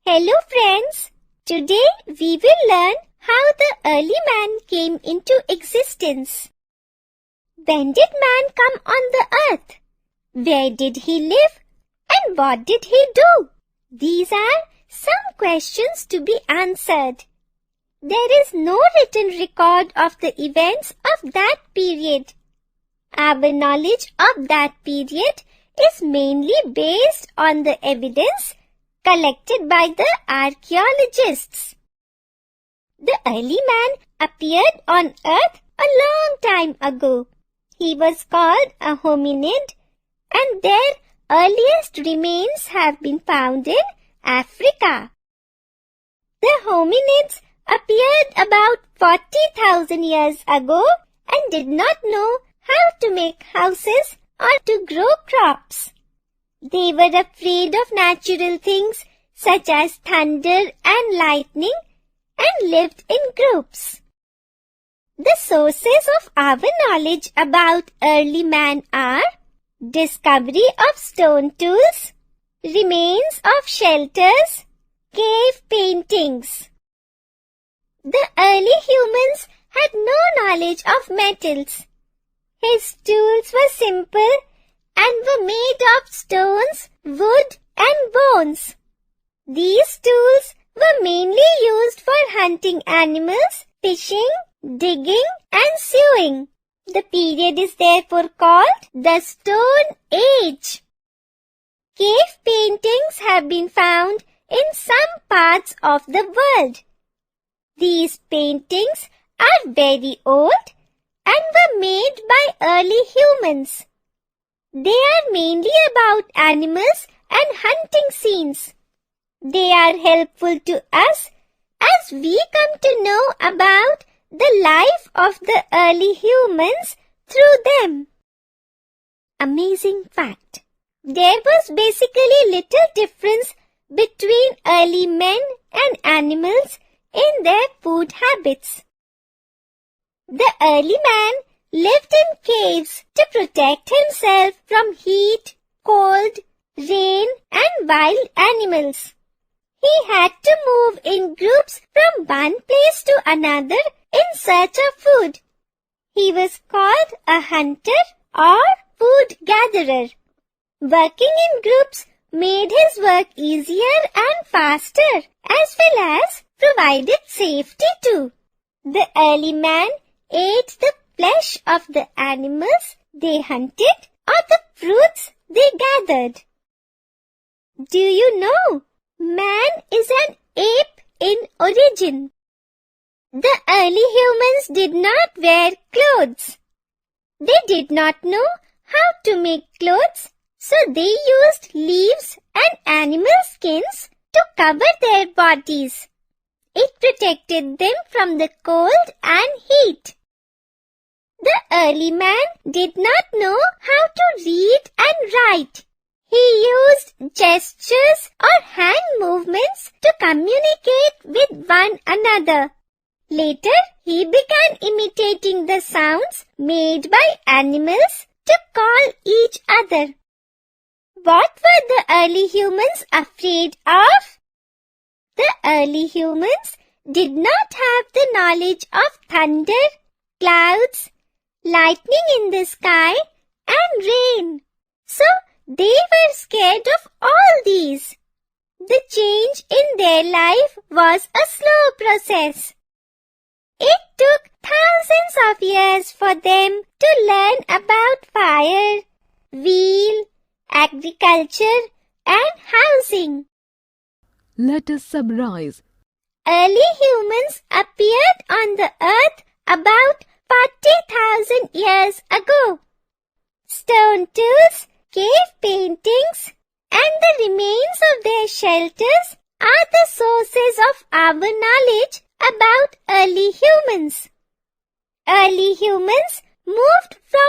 Hello friends, today we will learn how the early man came into existence. When did man come on the earth? Where did he live? And what did he do? These are some questions to be answered. There is no written record of the events of that period. Our knowledge of that period is mainly based on the evidence collected by the archaeologists. The early man appeared on earth a long time ago. He was called a hominid, and their earliest remains have been found in Africa. The hominids appeared about 40,000 years ago and did not know how to make houses or to grow crops. They were afraid of natural things such as thunder and lightning and lived in groups. The sources of our knowledge about early man are discovery of stone tools, remains of shelters, cave paintings. The early humans had no knowledge of metals. His tools were simple and were made of stones, wood and bones. These tools were mainly used for hunting animals, fishing, digging and sewing. The period is therefore called the Stone Age. Cave paintings have been found in some parts of the world. These paintings are very old and were made by early humans. They are mainly about animals and hunting scenes. They are helpful to us as we come to know about the life of the early humans through them. Amazing fact. There was basically little difference between early men and animals in their food habits. The early man lived in caves to protect himself from heat, cold, rain and wild animals. He had to move in groups from one place to another in search of food. He was called a hunter or food gatherer. Working in groups made his work easier and faster as well as provided safety too. The early man ate the flesh of the animals they hunted or the fruits they gathered. Do you know, man is an ape in origin. The early humans did not wear clothes. They did not know how to make clothes, so they used leaves and animal skins to cover their bodies. It protected them from the cold and heat. The early man did not know how to read and write. He used gestures or hand movements to communicate with one another. Later, he began imitating the sounds made by animals to call each other. What were the early humans afraid of? The early humans did not have the knowledge of thunder, clouds, lightning in the sky and rain. So, they were scared of all these. The change in their life was a slow process. It took thousands of years for them to learn about fire, wheel, agriculture and housing. Let us summarize. Early humans appeared on the earth about 40,000 years ago. Stone tools, cave paintings, and the remains of their shelters are the sources of our knowledge about early humans. Early humans moved from